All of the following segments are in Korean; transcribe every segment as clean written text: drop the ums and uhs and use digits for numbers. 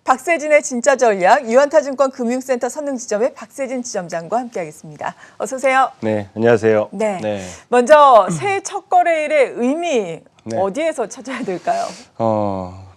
박세진의 진짜 전략, 유한타증권 금융센터 선릉지점의 박세진 지점장과 함께하겠습니다. 어서 오세요. 네, 안녕하세요. 네. 먼저 새해 첫 거래일의 의미 네. 어디에서 찾아야 될까요?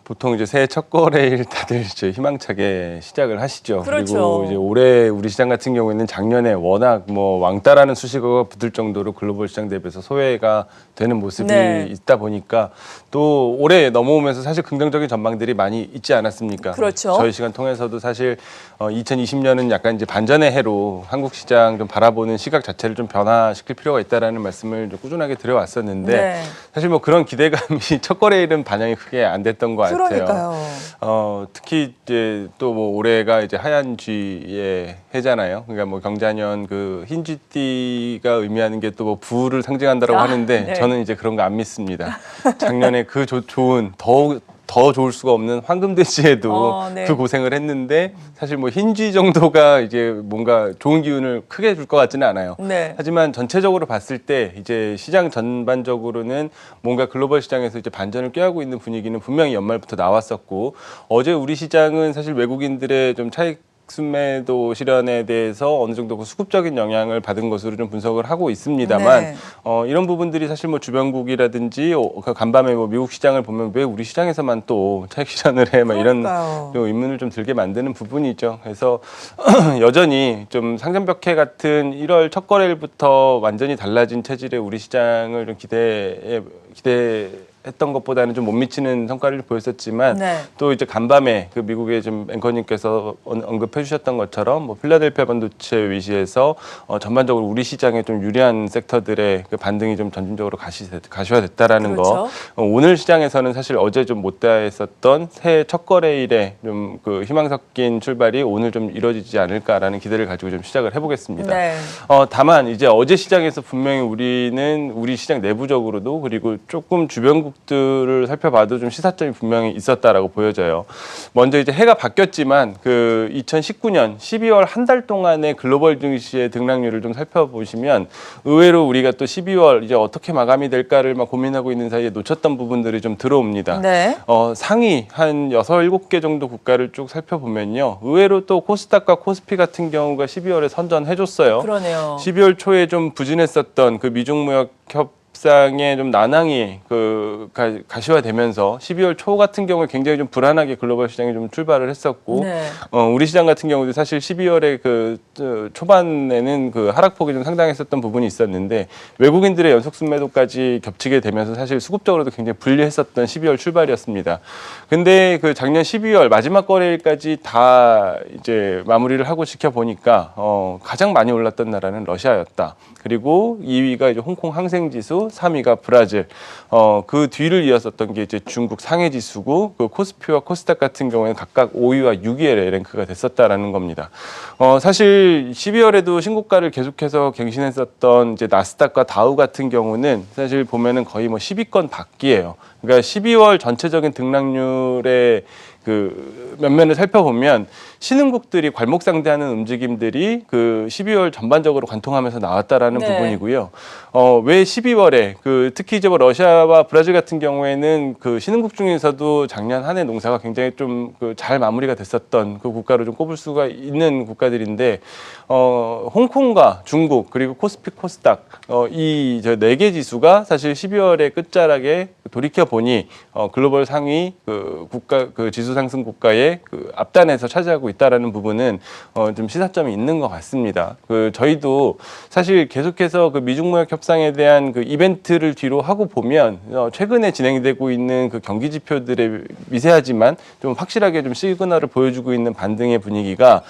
보통 이제 새해 첫 거래일 다들 이제 희망차게 시작을 하시죠. 그렇죠. 그리고 이제 올해 우리 시장 같은 경우에는 작년에 워낙 뭐 왕따라는 수식어가 붙을 정도로 글로벌 시장 대비해서 소외가 되는 모습이 네. 있다 보니까 또 올해 넘어오면서 사실 긍정적인 전망들이 많이 있지 않았습니까? 그렇죠. 저희 시간 통해서도 사실 2020년은 약간 이제 반전의 해로 한국 시장 좀 바라보는 시각 자체를 좀 변화시킬 필요가 있다라는 말씀을 좀 꾸준하게 드려왔었는데 네. 사실 뭐 그런 기대감이 첫 거래일은 반영이 크게 안 됐던 것 같아요. 그러니까요. 특히 이제 또 뭐 올해가 이제 하얀 쥐의 해잖아요. 그러니까 뭐 경자년 그 흰쥐띠가 의미하는 게 또 뭐 부를 상징한다라고 하는데 네. 저는 이제 그런 거 안 믿습니다. 작년에 그 좋은 더 좋을 수가 없는 황금돼지에도 네. 그 고생을 했는데 사실 뭐 흰쥐 정도가 이제 뭔가 좋은 기운을 크게 줄 것 같지는 않아요. 네. 하지만 전체적으로 봤을 때 이제 시장 전반적으로는 뭔가 글로벌 시장에서 이제 반전을 꾀하고 있는 분위기는 분명히 연말부터 나왔었고 어제 우리 시장은 사실 외국인들의 좀 차익 순매도 실현에 대해서 어느 정도 그 수급적인 영향을 받은 것으로 좀 분석을 하고 있습니다만 네. 이런 부분들이 사실 뭐 주변국이라든지 그 간밤에 뭐 미국 시장을 보면 왜 우리 시장에서만 또 차익 실현을 해 막 이런 그러니까요. 좀 의문을 좀 들게 만드는 부분이죠. 그래서 여전히 좀 상전벽해 같은 1월 첫 거래일부터 완전히 달라진 체질의 우리 시장을 좀 기대했던 것보다는 좀 못 미치는 성과를 보였었지만 네. 또 이제 간밤에 그 미국의 좀 앵커님께서 언급해 주셨던 것처럼 뭐 필라델피아 반도체 위시에서 전반적으로 우리 시장에 좀 유리한 섹터들의 그 반등이 좀 전진적으로 가시화됐다라는 그렇죠. 거. 오늘 시장에서는 사실 어제 좀 못다했었던 새해 첫 거래일에 좀 그 희망 섞인 출발이 오늘 좀 이루어지지 않을까라는 기대를 가지고 좀 시작을 해보겠습니다. 네. 다만 이제 어제 시장에서 분명히 우리는 우리 시장 내부적으로도 그리고 조금 주변국들을 살펴봐도 좀 시사점이 분명히 있었다라고 보여져요. 먼저 이제 해가 바뀌었지만 그 2019년 12월 한 달 동안의 글로벌 증시의 등락률을 좀 살펴보시면 의외로 우리가 또 12월 이제 어떻게 마감이 될까를 막 고민하고 있는 사이에 놓쳤던 부분들이 좀 들어옵니다. 네. 상위 한 6, 7개 정도 국가를 쭉 살펴보면요. 의외로 또 코스닥과 코스피 같은 경우가 12월에 선전해줬어요. 그러네요. 12월 초에 좀 부진했었던 그 미중무역 협상의 좀 난항이 가시화되면서 12월 초 같은 경우에 굉장히 좀 불안하게 글로벌 시장이 좀 출발을 했었고 네. 우리 시장 같은 경우도 사실 12월에 초반에는 그 하락폭이 좀 상당했었던 부분이 있었는데 외국인들의 연속 순매도까지 겹치게 되면서 사실 수급적으로도 굉장히 불리했었던 12월 출발이었습니다. 근데 그 작년 12월 마지막 거래일까지 다 이제 마무리를 하고 지켜보니까 가장 많이 올랐던 나라는 러시아였다. 그리고 2위가 이제 홍콩 항생지수, 3위가 브라질. 그 뒤를 이었었던 게 이제 중국 상해지수고 그 코스피와 코스닥 같은 경우에는 각각 5위와 6위에 랭크가 됐었다라는 겁니다. 사실 12월에도 신고가를 계속해서 갱신했었던 이제 나스닥과 다우 같은 경우는 사실 보면은 거의 뭐 10위권 밖이에요. 그러니까 12월 전체적인 등락률의 그 면면을 살펴보면 신흥국들이 괄목상대하는 움직임들이 그 12월 전반적으로 관통하면서 나왔다라는 네. 부분이고요. 왜 12월에 그 특히 이제 뭐 러시아와 브라질 같은 경우에는 그 신흥국 중에서도 작년 한 해 농사가 굉장히 좀 그 잘 마무리가 됐었던 그 국가로 좀 꼽을 수가 있는 국가들인데 홍콩과 중국 그리고 코스피 코스닥 이 저 네 개 지수가 사실 12월의 끝자락에 돌이켜 보니 글로벌 상위 그 국가 그 지수 상승 국가의 그 앞단에서 차지하고 있다라는 부분은 좀 시사점이 있는 것 같습니다. 그 저희도 사실 계속해서 그 미중무역 협상에 대한 그 이벤트를 뒤로 하고 보면 최근에 진행되고 있는 그 경기 지표들의 미세하지만 좀 확실하게 좀 시그널을 보여주고 있는 반등의 분위기가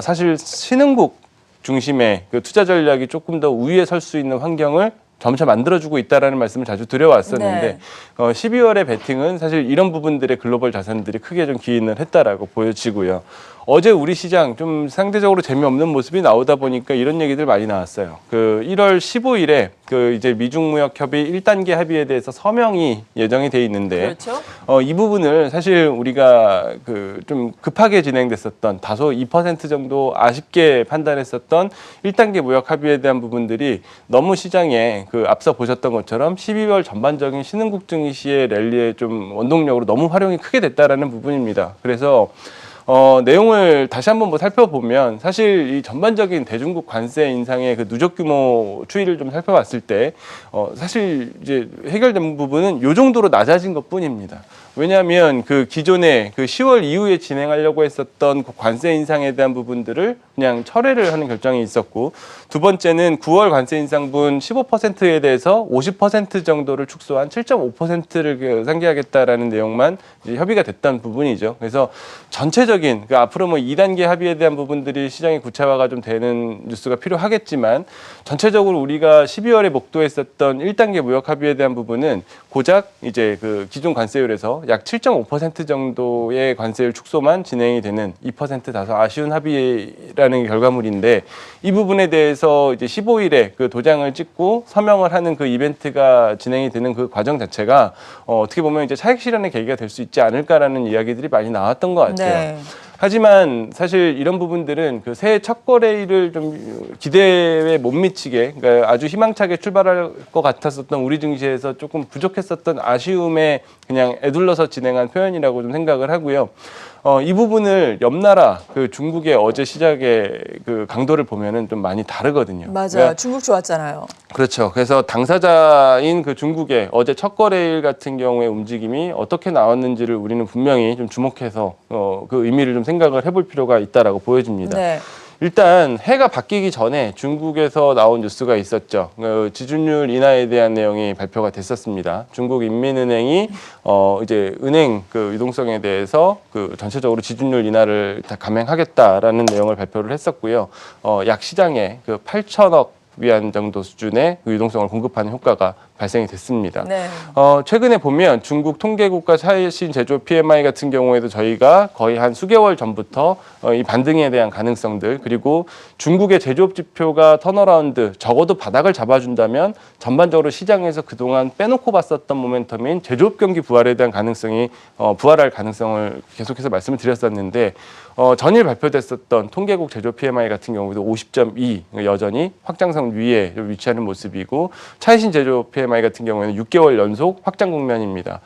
사실 신흥국 중심의 그 투자 전략이 조금 더 우위에 설 수 있는 환경을 점차 만들어주고 있다라는 말씀을 자주 드려왔었는데 네. 12월의 베팅은 사실 이런 부분들의 글로벌 자산들이 크게 좀 기인을 했다라고 보여지고요. 어제 우리 시장 좀 상대적으로 재미없는 모습이 나오다 보니까 이런 얘기들 많이 나왔어요. 그 1월 15일에 그 이제 미중무역 협의 1단계 합의에 대해서 서명이 예정이 돼 있는데 그렇죠. 이 부분을 사실 우리가 그 좀 급하게 진행됐었던 다소 2% 정도 아쉽게 판단했었던 1단계 무역 합의에 대한 부분들이 너무 시장에 그 앞서 보셨던 것처럼 12월 전반적인 신흥국 증시의 랠리에 좀 원동력으로 너무 활용이 크게 됐다라는 부분입니다. 그래서 내용을 다시 한번 뭐 살펴보면 사실 이 전반적인 대중국 관세 인상의 그 누적 규모 추이를 좀 살펴봤을 때 사실 이제 해결된 부분은 요 정도로 낮아진 것뿐입니다. 왜냐하면 그 기존에 그 10월 이후에 진행하려고 했었던 그 관세 인상에 대한 부분들을 그냥 철회를 하는 결정이 있었고, 두 번째는 9월 관세 인상분 15%에 대해서 50% 정도를 축소한 7.5%를 상기하겠다라는 내용만 이제 협의가 됐던 부분이죠. 그래서 전체적인 그 앞으로 뭐 2단계 합의에 대한 부분들이 시장의 구체화가 좀 되는 뉴스가 필요하겠지만, 전체적으로 우리가 12월에 목도했었던 1단계 무역 합의에 대한 부분은 고작 이제 그 기존 관세율에서 약 7.5% 정도의 관세율 축소만 진행이 되는 2% 다소 아쉬운 합의라는 결과물인데, 이 부분에 대해서 이제 15일에 그 도장을 찍고 서명을 하는 그 이벤트가 진행이 되는 그 과정 자체가 어떻게 보면 이제 차익 실현의 계기가 될 수 있지 않을까라는 이야기들이 많이 나왔던 것 같아요. 네. 하지만 사실 이런 부분들은 그 새해 첫 거래일을 좀 기대에 못 미치게, 그러니까 아주 희망차게 출발할 것 같았었던 우리 증시에서 조금 부족했었던 아쉬움에 그냥 애둘러서 진행한 표현이라고 좀 생각을 하고요. 이 부분을 옆 나라 그 중국의 어제 시작의 그 강도를 보면은 좀 많이 다르거든요. 맞아요. 그러니까 중국 좋았잖아요. 그렇죠. 그래서 당사자인 그 중국의 어제 첫 거래일 같은 경우에 움직임이 어떻게 나왔는지를 우리는 분명히 좀 주목해서 그 의미를 좀 생각을 해볼 필요가 있다라고 보여집니다. 네. 일단 해가 바뀌기 전에 중국에서 나온 뉴스가 있었죠. 지준율 인하에 대한 내용이 발표가 됐었습니다. 중국 인민은행이 이제 은행 그 유동성에 대해서 그 전체적으로 지준율 인하를 다 감행하겠다라는 내용을 발표를 했었고요. 약 시장에 그 8천억 위안 정도 수준의 그 유동성을 공급하는 효과가 발생이 됐습니다. 네. 최근에 보면 중국 통계국가 최신 제조업 PMI 같은 경우에도 저희가 거의 한 수개월 전부터 이 반등에 대한 가능성들, 그리고 중국의 제조업 지표가 턴어라운드 적어도 바닥을 잡아준다면 전반적으로 시장에서 그동안 빼놓고 봤었던 모멘텀인 제조업 경기 부활에 대한 가능성이 부활할 가능성을 계속해서 말씀을 드렸었는데, 전일 발표됐었던 통계국 제조업 PMI 같은 경우도 50.2 여전히 확장성 위에 위치하는 모습이고, 차이신 제조업 PMI 같은 경우에는 6개월 연속 확장 국면입니다.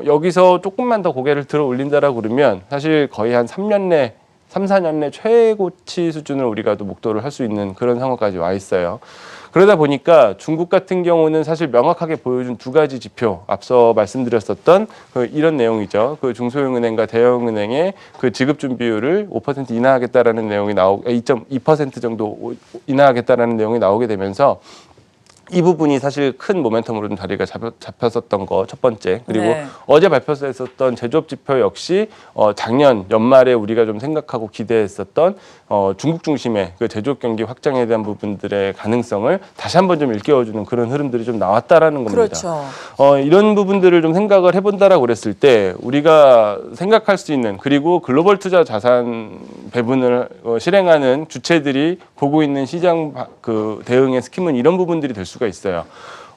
여기서 조금만 더 고개를 들어 올린다라고 그러면 사실 거의 한 3년 내 3, 4년 내 최고치 수준을 우리가 또 목도를 할 수 있는 그런 상황까지 와 있어요. 그러다 보니까 중국 같은 경우는 사실 명확하게 보여준 두 가지 지표, 앞서 말씀드렸었던 이런 내용이죠. 그 중소형은행과 대형은행의 그 지급 준비율을 5% 인하하겠다라는 내용이 2.2% 정도 인하하겠다라는 내용이 나오게 되면서, 이 부분이 사실 큰 모멘텀으로 좀 자리가 잡혔었던 거 첫 번째. 그리고 네. 어제 발표했었던 제조업 지표 역시 작년 연말에 우리가 좀 생각하고 기대했었던 중국 중심의 그 제조업 경기 확장에 대한 부분들의 가능성을 다시 한번 좀 일깨워주는 그런 흐름들이 좀 나왔다라는 겁니다. 그렇죠. 이런 부분들을 좀 생각을 해본다라고 그랬을 때 우리가 생각할 수 있는, 그리고 글로벌 투자 자산 배분을 실행하는 주체들이 보고 있는 시장 그 대응의 스킴은 이런 부분들이 될 수가 있어요.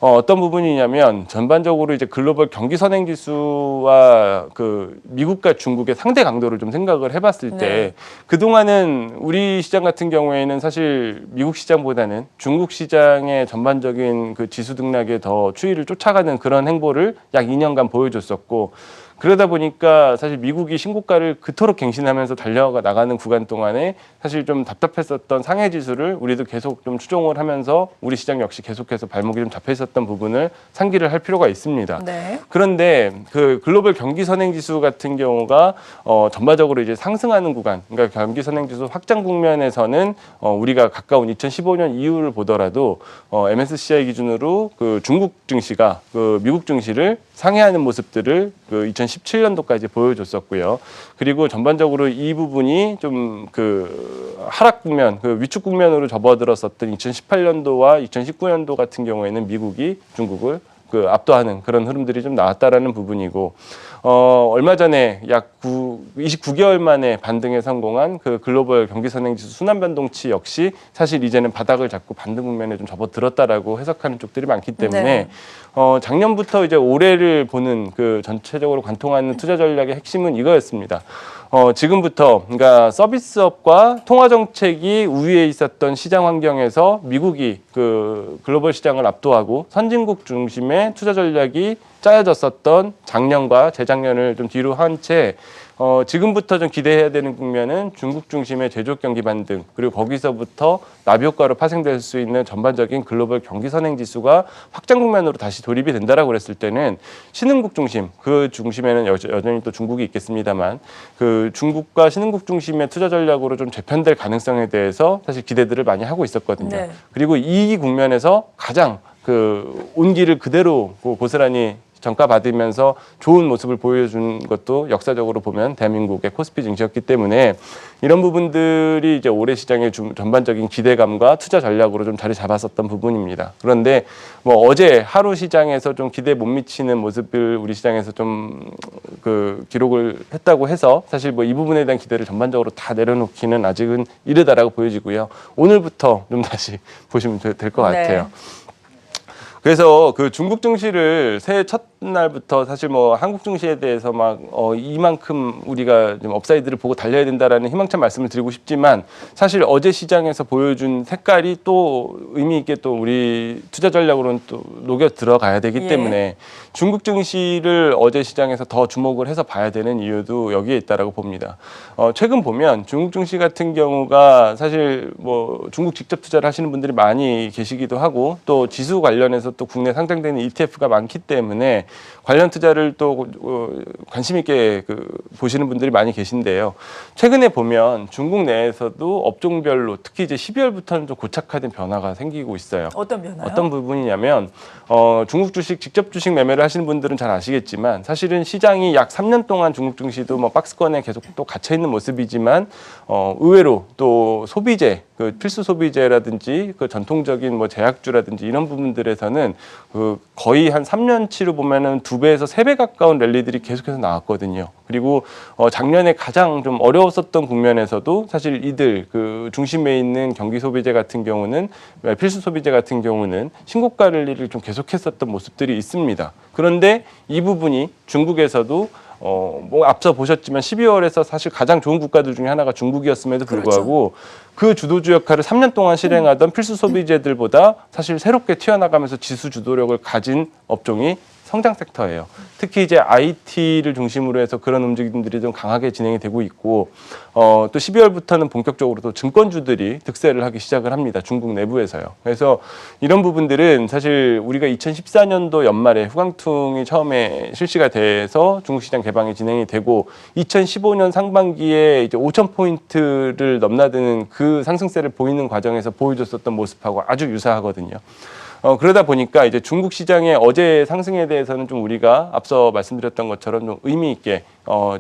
어떤 부분이냐면 전반적으로 이제 글로벌 경기 선행 지수와 그 미국과 중국의 상대 강도를 좀 생각을 해봤을 때, 네. 그동안은 우리 시장 같은 경우에는 사실 미국 시장보다는 중국 시장의 전반적인 그 지수 등락에 더 추이를 쫓아가는 그런 행보를 약 2년간 보여줬었고, 그러다 보니까 사실 미국이 신고가를 그토록 갱신하면서 달려가 나가는 구간 동안에 사실 좀 답답했었던 상해 지수를 우리도 계속 좀 추종을 하면서 우리 시장 역시 계속해서 발목이 좀 잡혀 있었던 부분을 상기를 할 필요가 있습니다. 네. 그런데 그 글로벌 경기 선행 지수 같은 경우가 전반적으로 이제 상승하는 구간, 그러니까 경기 선행 지수 확장 국면에서는 우리가 가까운 2015년 이후를 보더라도 MSCI 기준으로 그 중국 증시가 그 미국 증시를 상회하는 모습들을 그 2017년도까지 보여줬었고요. 그리고 전반적으로 이 부분이 좀 그 하락 국면, 그 위축 국면으로 접어들었었던 2018년도와 2019년도 같은 경우에는 미국이 중국을 그 압도하는 그런 흐름들이 좀 나왔다라는 부분이고, 얼마 전에 약 29개월 만에 반등에 성공한 그 글로벌 경기 선행지수 순환 변동치 역시 사실 이제는 바닥을 잡고 반등 국면에 좀 접어들었다라고 해석하는 쪽들이 많기 때문에 네. 작년부터 이제 올해를 보는 그 전체적으로 관통하는 투자 전략의 핵심은 이거였습니다. 지금부터 그러니까 서비스업과 통화 정책이 우위에 있었던 시장 환경에서 미국이 그 글로벌 시장을 압도하고 선진국 중심의 투자 전략이 짜여졌었던 작년과 재작년을 좀 뒤로 한 채 지금부터 좀 기대해야 되는 국면은 중국 중심의 제조업 경기 반등, 그리고 거기서부터 나비 효과로 파생될 수 있는 전반적인 글로벌 경기 선행 지수가 확장 국면으로 다시 돌입이 된다라고 그랬을 때는 신흥국 중심, 그 중심에는 여전히 또 중국이 있겠습니다만, 그 중국과 신흥국 중심의 투자 전략으로 좀 재편될 가능성에 대해서 사실 기대들을 많이 하고 있었거든요. 네. 그리고 이 국면에서 가장 그 온기를 그대로 고스란히 전가받으면서 좋은 모습을 보여준 것도 역사적으로 보면 대한민국의 코스피 증시였기 때문에 이런 부분들이 이제 올해 시장의 전반적인 기대감과 투자 전략으로 좀 자리 잡았었던 부분입니다. 그런데 뭐 어제 하루 시장에서 좀 기대에 못 미치는 모습을 우리 시장에서 좀 그 기록을 했다고 해서 사실 뭐 이 부분에 대한 기대를 전반적으로 다 내려놓기는 아직은 이르다라고 보여지고요. 오늘부터 좀 다시 보시면 될 것 같아요. 네. 그래서 그 중국 증시를 새해 첫날부터 사실 뭐 한국 증시에 대해서 막 이만큼 우리가 좀 업사이드를 보고 달려야 된다라는 희망찬 말씀을 드리고 싶지만 사실 어제 시장에서 보여준 색깔이 또 의미 있게 또 우리 투자 전략으로는 또 녹여 들어가야 되기 예. 때문에 중국 증시를 어제 시장에서 더 주목을 해서 봐야 되는 이유도 여기에 있다라고 봅니다. 최근 보면 중국 증시 같은 경우가 사실 뭐 중국 직접 투자를 하시는 분들이 많이 계시기도 하고 또 지수 관련해서 또 국내 상장되는 ETF가 많기 때문에 관련 투자를 또 관심 있게 보시는 분들이 많이 계신데요. 최근에 보면 중국 내에서도 업종별로 특히 이제 12월부터는 좀 고착화된 변화가 생기고 있어요. 어떤 변화요? 어떤 부분이냐면 중국 주식 직접 주식 매매를 하시는 분들은 잘 아시겠지만 사실은 시장이 약 3년 동안 중국 증시도 뭐 박스권에 계속 또 갇혀 있는 모습이지만 의외로 또 소비재 그 필수 소비재라든지 그 전통적인 뭐 제약주라든지 이런 부분들에서는 그 거의 한 3년치로 보면은 2배에서 3배 가까운 랠리들이 계속해서 나왔거든요. 그리고 작년에 가장 좀 어려웠었던 국면에서도 사실 이들 그 중심에 있는 경기 소비재 같은 경우는 필수 소비재 같은 경우는 신고가 랠리를 좀 계속했었던 모습들이 있습니다. 그런데 이 부분이 중국에서도 뭐 앞서 보셨지만 12월에서 사실 가장 좋은 국가들 중에 하나가 중국이었음에도 불구하고 그 주도주 역할을 3년 동안 실행하던 필수 소비재들보다 사실 새롭게 튀어나가면서 지수 주도력을 가진 업종이 성장 섹터예요. 특히 이제 IT를 중심으로 해서 그런 움직임들이 좀 강하게 진행이 되고 있고 또 12월부터는 본격적으로 또 증권주들이 득세를 하기 시작을 합니다. 중국 내부에서요. 그래서 이런 부분들은 사실 우리가 2014년도 연말에 후광퉁이 처음에 실시가 돼서 중국 시장 개방이 진행이 되고 2015년 상반기에 이제 5,000포인트를 넘나드는 그 상승세를 보이는 과정에서 보여줬었던 모습하고 아주 유사하거든요. 그러다 보니까 이제 중국 시장의 어제 상승에 대해서는 좀 우리가 앞서 말씀드렸던 것처럼 좀 의미 있게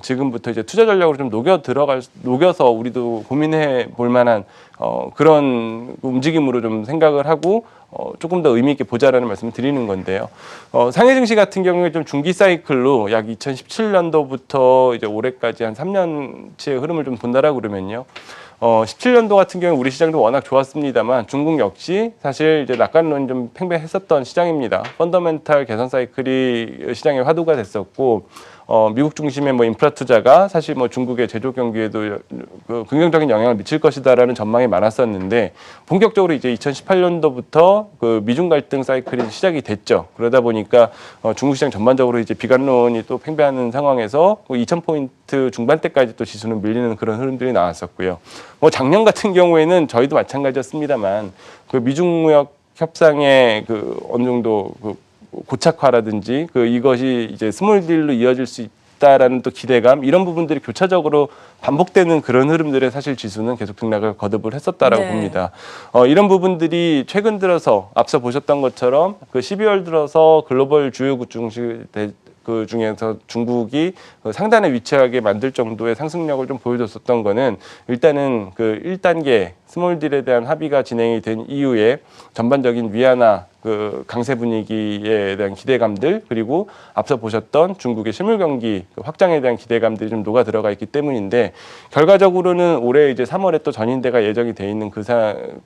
지금부터 이제 투자 전략으로 좀 녹여서 우리도 고민해 볼 만한 그런 움직임으로 좀 생각을 하고 조금 더 의미 있게 보자라는 말씀을 드리는 건데요. 상해 증시 같은 경우에 좀 중기 사이클로 약 2017년도부터 이제 올해까지 한 3년치의 흐름을 좀 본다라고 그러면요. 17년도 같은 경우 우리 시장도 워낙 좋았습니다만 중국 역시 사실 이제 낙관론이 좀 팽배했었던 시장입니다. 펀더멘탈 개선 사이클이 시장의 화두가 됐었고 미국 중심의 뭐 인프라 투자가 사실 뭐 중국의 제조 경기에도 그 긍정적인 영향을 미칠 것이다라는 전망이 많았었는데 본격적으로 이제 2018년도부터 그 미중 갈등 사이클이 시작이 됐죠. 그러다 보니까 중국 시장 전반적으로 이제 비관론이 또 팽배하는 상황에서 2,000포인트 중반대까지 또 지수는 밀리는 그런 흐름들이 나왔었고요. 뭐 작년 같은 경우에는 저희도 마찬가지였습니다만 그 미중 무역 협상의 그 어느 정도 그 고착화라든지 그 이것이 이제 스몰 딜로 이어질 수 있다라는 또 기대감 이런 부분들이 교차적으로 반복되는 그런 흐름들의 사실 지수는 계속 등락을 거듭을 했었다라고 네. 봅니다. 이런 부분들이 최근 들어서 앞서 보셨던 것처럼 그 12월 들어서 글로벌 주요국 중시 그 중에서 중국이 상단에 위치하게 만들 정도의 상승력을 좀 보여줬었던 거는 일단은 그 1단계 스몰 딜에 대한 합의가 진행이 된 이후에 전반적인 위안화 그 강세 분위기에 대한 기대감들 그리고 앞서 보셨던 중국의 실물 경기 확장에 대한 기대감들이 좀 녹아 들어가 있기 때문인데 결과적으로는 올해 이제 3월에 또 전인대가 예정이 돼 있는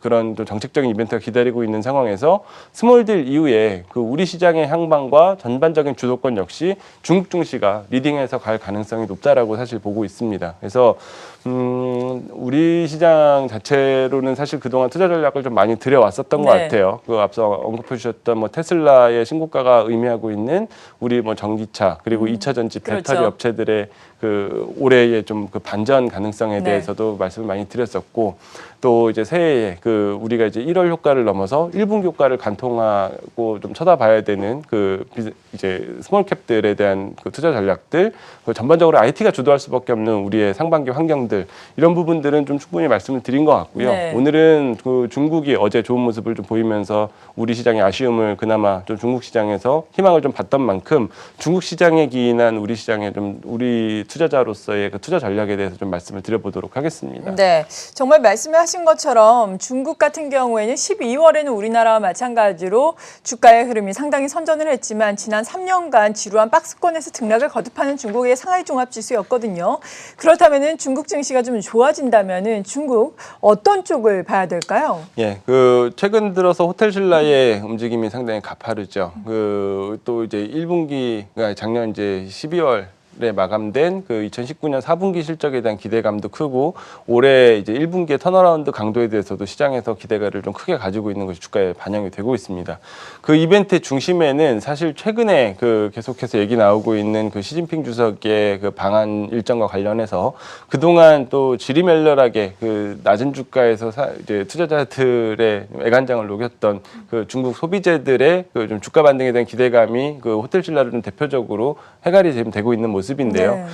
그런 좀 정책적인 이벤트가 기다리고 있는 상황에서 스몰딜 이후에 그 우리 시장의 향방과 전반적인 주도권 역시 중국 증시가 리딩해서 갈 가능성이 높다라고 사실 보고 있습니다. 그래서 우리 시장 자체로는 사실 그동안 투자 전략을 좀 많이 들여왔었던 것 네. 같아요. 그 앞서 언급해 주셨던 뭐 테슬라의 신고가가 의미하고 있는 우리 뭐 전기차 그리고 2차 전지 배터리 그렇죠. 업체들의 그 올해의 좀 그 반전 가능성에 네. 대해서도 말씀을 많이 드렸었고 또 이제 새해에 그 우리가 이제 1월 효과를 넘어서 1분기 효과를 관통하고 좀 쳐다봐야 되는 그 이제 스몰캡들에 대한 그 투자 전략들 그 전반적으로 IT가 주도할 수밖에 없는 우리의 상반기 환경들 이런 부분들은 좀 충분히 말씀을 드린 것 같고요. 네. 오늘은 그 중국이 어제 좋은 모습을 좀 보이면서 우리 시장의 아쉬움을 그나마 좀 중국 시장에서 희망을 좀 봤던 만큼 중국 시장에 기인한 우리 시장의 좀 우리 투자자로서의 그 투자 전략에 대해서 좀 말씀을 드려보도록 하겠습니다. 네, 정말 말씀하신 것처럼 중국 같은 경우에는 12월에는 우리나라와 마찬가지로 주가의 흐름이 상당히 선전을 했지만 지난 3년간 지루한 박스권에서 등락을 거듭하는 중국의 상하이 종합지수였거든요. 그렇다면은 중국 증시가 좀 좋아진다면은 중국 어떤 쪽을 봐야 될까요? 예, 그 최근 들어서 호텔신라의 움직임이 상당히 가파르죠. 그 또 이제 1분기가 작년 이제 12월 에 마감된 그 2019년 4분기 실적에 대한 기대감도 크고 올해 이제 1분기의 턴어라운드 강도에 대해서도 시장에서 기대감을 좀 크게 가지고 있는 것이 주가에 반영이 되고 있습니다. 그 이벤트 중심에는 사실 최근에 그 계속해서 얘기 나오고 있는 그 시진핑 주석의 그 방한 일정과 관련해서 그동안 또 지리멸렬하게 그 낮은 주가에서 이제 투자자들의 애간장을 녹였던 그 중국 소비재들의 그 좀 주가 반등에 대한 기대감이 그 호텔신라를 좀 대표적으로 해갈이 지금 되고 있는 모습인데요. 네.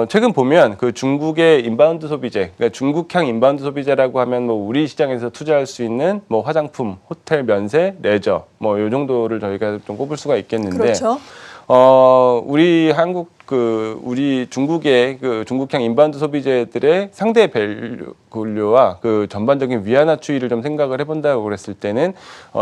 최근 보면 그 중국의 인바운드 소비재, 그러니까 중국향 인바운드 소비재라고 하면 뭐 우리 시장에서 투자할 수 있는 뭐 화장품, 호텔, 면세, 레저 뭐 요 정도를 저희가 좀 꼽을 수가 있겠는데, 그렇죠. 우리 한국 우리 중국의 그 중국향 인바운드 소비재들의 상대 밸류와 그 전반적인 위안화 추이를 좀 생각을 해본다고 그랬을 때는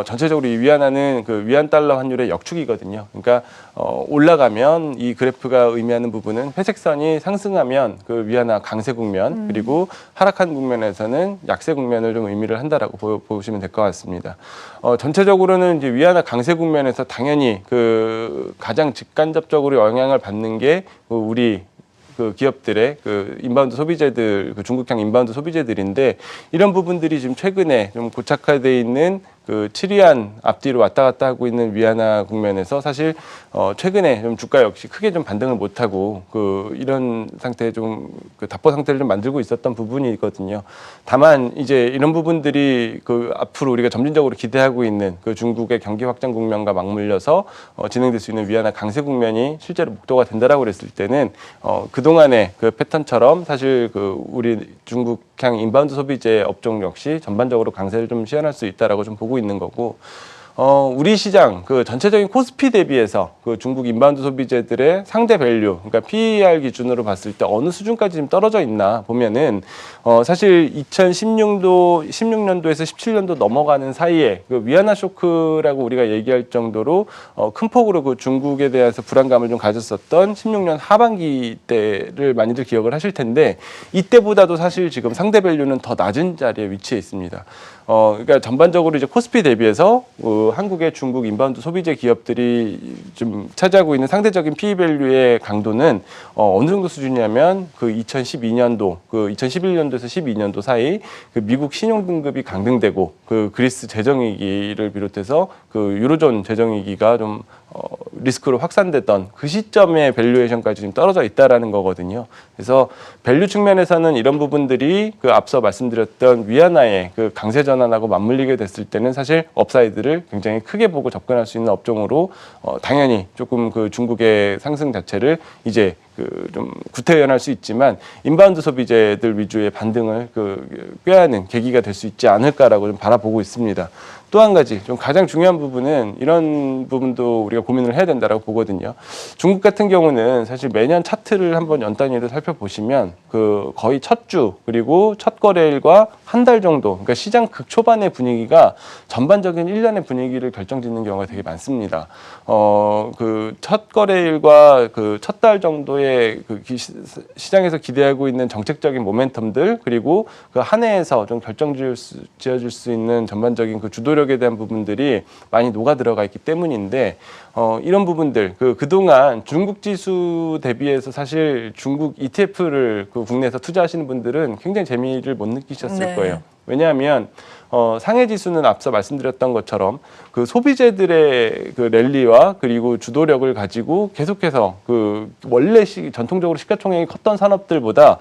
전체적으로 이 위안화는 그 위안 달러 환율의 역축이거든요. 그러니까 올라가면 이 그래프가 의미하는 부분은 회색선이 상승하면 그 위안화 강세 국면 그리고 하락한 국면에서는 약세 국면을 좀 의미를 한다라고 보시면 될 것 같습니다. 전체적으로는 이제 위안화 강세 국면에서 당연히 그 가장 직간접적으로 영향을 받는 게 우리 그 기업들의 그 인바운드 소비재들, 그 중국향 인바운드 소비재들인데 이런 부분들이 지금 최근에 좀 고착화돼 있는 그 7위안 앞뒤로 왔다 갔다 하고 있는 위안화 국면에서 사실 최근에 좀 주가 역시 크게 좀 반등을 못하고 그 이런 상태에 좀 그 답보 상태를 좀 만들고 있었던 부분이 있거든요. 다만 이제 이런 부분들이 그 앞으로 우리가 점진적으로 기대하고 있는 그 중국의 경기 확장 국면과 맞물려서 진행될 수 있는 위안화 강세 국면이 실제로 목도가 된다라고 그랬을 때는 그동안의 그 패턴처럼 사실 그 우리 중국향 인바운드 소비재 업종 역시 전반적으로 강세를 좀 시현할 수 있다라고 좀 보고 있는 거고, 우리 시장 그 전체적인 코스피 대비해서 그 중국 인바운드 소비재들의 상대 밸류, 그러니까 PER 기준으로 봤을 때 어느 수준까지 좀 떨어져 있나 보면은 사실 16년도에서 17년도 넘어가는 사이에 그 위안화 쇼크라고 우리가 얘기할 정도로 큰 폭으로 그 중국에 대해서 불안감을 좀 가졌었던 16년 하반기 때를 많이들 기억을 하실 텐데 이때보다도 사실 지금 상대 밸류는 더 낮은 자리에 위치해 있습니다. 그러니까 전반적으로 이제 코스피 대비해서 한국의 중국 인바운드 소비재 기업들이 좀 차지하고 있는 상대적인 PE 밸류의 강도는 어느 정도 수준이냐면 그 2012년도, 그 2011년도에서 12년도 사이 그 미국 신용 등급이 강등되고 그 그리스 재정위기를 비롯해서 그 유로존 재정위기가 좀 리스크로 확산됐던 그 시점의 밸류에이션까지 좀 떨어져 있다라는 거거든요. 그래서 밸류 측면에서는 이런 부분들이 그 앞서 말씀드렸던 위안화의 그 강세 전환하고 맞물리게 됐을 때는 사실 업사이드를 굉장히 크게 보고 접근할 수 있는 업종으로 당연히 조금 그 중국의 상승 자체를 이제 그 좀 구태연할 수 있지만 인바운드 소비재들 위주의 반등을 그 꾀하는 계기가 될 수 있지 않을까라고 좀 바라보고 있습니다. 또 한 가지 좀 가장 중요한 부분은 이런 부분도 우리가 고민을 해야 된다라고 보거든요. 중국 같은 경우는 사실 매년 차트를 한번 연 단위로 살펴보시면 그 거의 첫 주 그리고 첫 거래일과 한 달 정도, 그러니까 시장 극초반의 분위기가 전반적인 1년의 분위기를 결정짓는 경우가 되게 많습니다. 그 첫 거래일과 그 첫 달 정도의 앞으로의 그 시장에서 기대하고 있는 정책적인 모멘텀들 그리고 그 한 해에서 좀 결정지어질 수 있는 전반적인 그 주도력에 대한 부분들이 많이 녹아 들어가 있기 때문인데 이런 부분들 그동안 중국 지수 대비해서 사실 중국 ETF를 그 국내에서 투자하시는 분들은 굉장히 재미를 못 느끼셨을 네. 거예요. 왜냐하면 상해 지수는 앞서 말씀드렸던 것처럼 그 소비재들의 그 랠리와 그리고 주도력을 가지고 계속해서 그 원래 전통적으로 시가총액이 컸던 산업들보다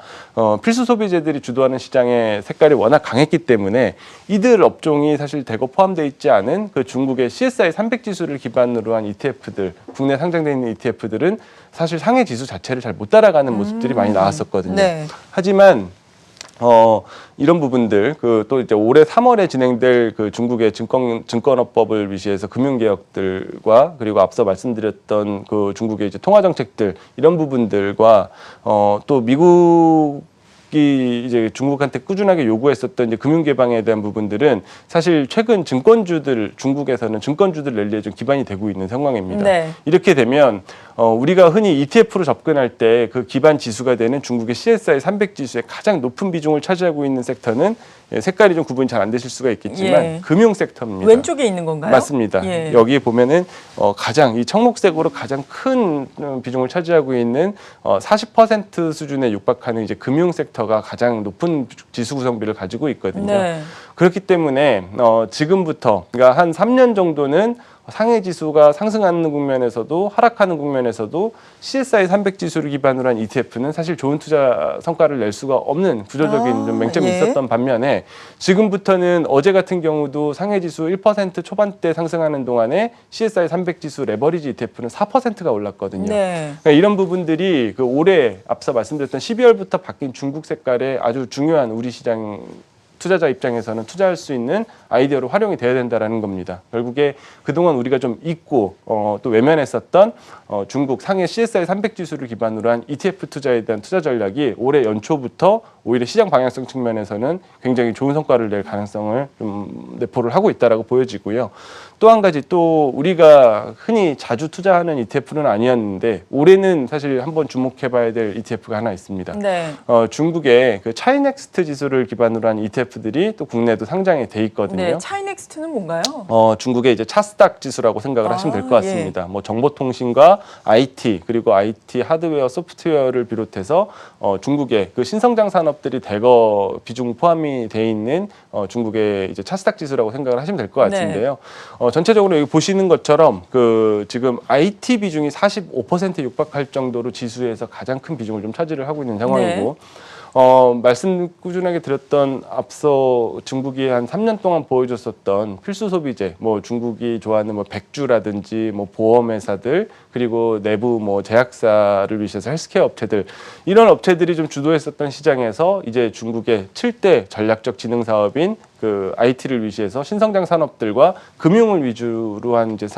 필수 소비재들이 주도하는 시장의 색깔이 워낙 강했기 때문에 이들 업종이 사실 대거 포함되어 있지 않은 그 중국의 CSI 300 지수를 기반으로 한 ETF들, 국내 상장되어 있는 ETF들은 사실 상해 지수 자체를 잘 못 따라가는 모습들이 많이 나왔었거든요. 네. 하지만 이런 부분들 또 이제 올해 3월에 진행될 그 중국의 증권업법을 위시해서 금융개혁들과 그리고 앞서 말씀드렸던 그 중국의 이제 통화정책들 이런 부분들과 또 미국이 이제 중국한테 꾸준하게 요구했었던 이제 금융 개방에 대한 부분들은 사실 최근 중국에서는 증권주들 랠리에 좀 기반이 되고 있는 상황입니다. 네. 이렇게 되면 우리가 흔히 ETF로 접근할 때 그 기반 지수가 되는 중국의 CSI 300 지수의 가장 높은 비중을 차지하고 있는 섹터는 색깔이 좀 구분이 잘 안 되실 수가 있겠지만 예. 금융 섹터입니다. 왼쪽에 있는 건가요? 맞습니다. 예. 여기에 보면은 가장 이 청록색으로 가장 큰 비중을 차지하고 있는 40% 수준에 육박하는 이제 금융 섹터가 가장 높은 지수 구성비를 가지고 있거든요. 네. 그렇기 때문에 지금부터 그러니까 한 3년 정도는 상해 지수가 상승하는 국면에서도 하락하는 국면에서도 CSI 300 지수를 기반으로 한 ETF는 사실 좋은 투자 성과를 낼 수가 없는 구조적인 좀 맹점이 예. 있었던 반면에 지금부터는 어제 같은 경우도 상해 지수 1% 초반대 상승하는 동안에 CSI 300 지수 레버리지 ETF는 4%가 올랐거든요. 네. 그러니까 이런 부분들이 그 올해 앞서 말씀드렸던 12월부터 바뀐 중국 색깔의 아주 중요한 우리 시장 투자자 입장에서는 투자할 수 있는 아이디어로 활용이 돼야 된다라는 겁니다. 결국에 그동안 우리가 좀 잊고 또 외면했었던 중국 상해 CSI 300 지수를 기반으로 한 ETF 투자에 대한 투자 전략이 올해 연초부터 오히려 시장 방향성 측면에서는 굉장히 좋은 성과를 낼 가능성을 좀 내포를 하고 있다라고 보여지고요. 또 한 가지 또 우리가 흔히 자주 투자하는 ETF는 아니었는데 올해는 사실 한번 주목해봐야 될 ETF가 하나 있습니다. 네. 중국의 그 차이넥스트 지수를 기반으로 한 ETF들이 또 국내에도 상장이 돼 있거든요. 네. 차이넥스트는 뭔가요? 중국의 이제 차스닥 지수라고 생각을 하시면 될 것 예. 같습니다. 뭐 정보통신과 IT 그리고 IT 하드웨어, 소프트웨어를 비롯해서 중국의 그 신성장 산업들이 대거 비중 포함이 돼 있는 중국의 이제 차스닥 지수라고 생각을 하시면 될 것 같은데요. 전체적으로 여기 보시는 것처럼 그 지금 IT 비중이 45%에 육박할 정도로 지수에서 가장 큰 비중을 좀 차지를 하고 있는 상황이고. 말씀 꾸준하게 드렸던 앞서 중국이 한 3년 동안 보여줬었던 필수 소비재, 뭐 중국이 좋아하는 뭐 백주라든지 뭐 보험회사들 그리고 내부 뭐 제약사를 위해서 헬스케어 업체들 이런 업체들이 좀 주도했었던 시장에서 이제 중국의 7대 전략적 지능 사업인 그 IT를 위시해서 신성장 산업들과 금융을 위주로 한 이제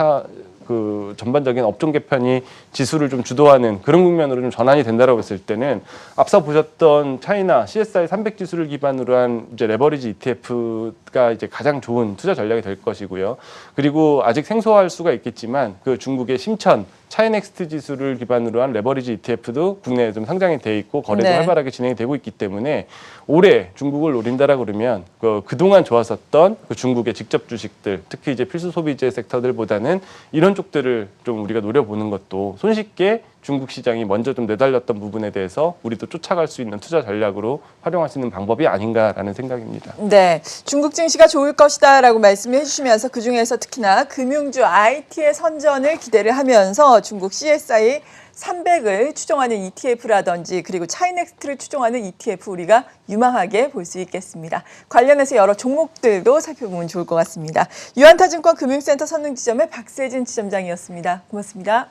그 전반적인 업종 개편이 지수를 좀 주도하는 그런 국면으로 좀 전환이 된다라고 했을 때는 앞서 보셨던 차이나 CSI 300 지수를 기반으로 한 이제 레버리지 ETF가 이제 가장 좋은 투자 전략이 될 것이고요. 그리고 아직 생소할 수가 있겠지만 그 중국의 심천 차이넥스트 지수를 기반으로 한 레버리지 ETF도 국내에 좀 상장이 돼 있고 거래도 네. 활발하게 진행이 되고 있기 때문에 올해 중국을 노린다라 그러면 그동안 좋았었던 그 중국의 직접 주식들 특히 이제 필수 소비재 섹터들보다는 이런 쪽들을 좀 우리가 노려보는 것도 손쉽게 중국 시장이 먼저 좀 내달렸던 부분에 대해서 우리도 쫓아갈 수 있는 투자 전략으로 활용할 수 있는 방법이 아닌가라는 생각입니다. 네, 중국 증시가 좋을 것이다라고 말씀해 주시면서 그중에서 특히나 금융주 IT의 선전을 기대를 하면서 중국 CSI 300을 추종하는 ETF라든지 그리고 차이넥스트를 추종하는 ETF 우리가 유망하게 볼 수 있겠습니다. 관련해서 여러 종목들도 살펴보면 좋을 것 같습니다. 유한타증권 금융센터 선능지점의 박세진 지점장이었습니다. 고맙습니다.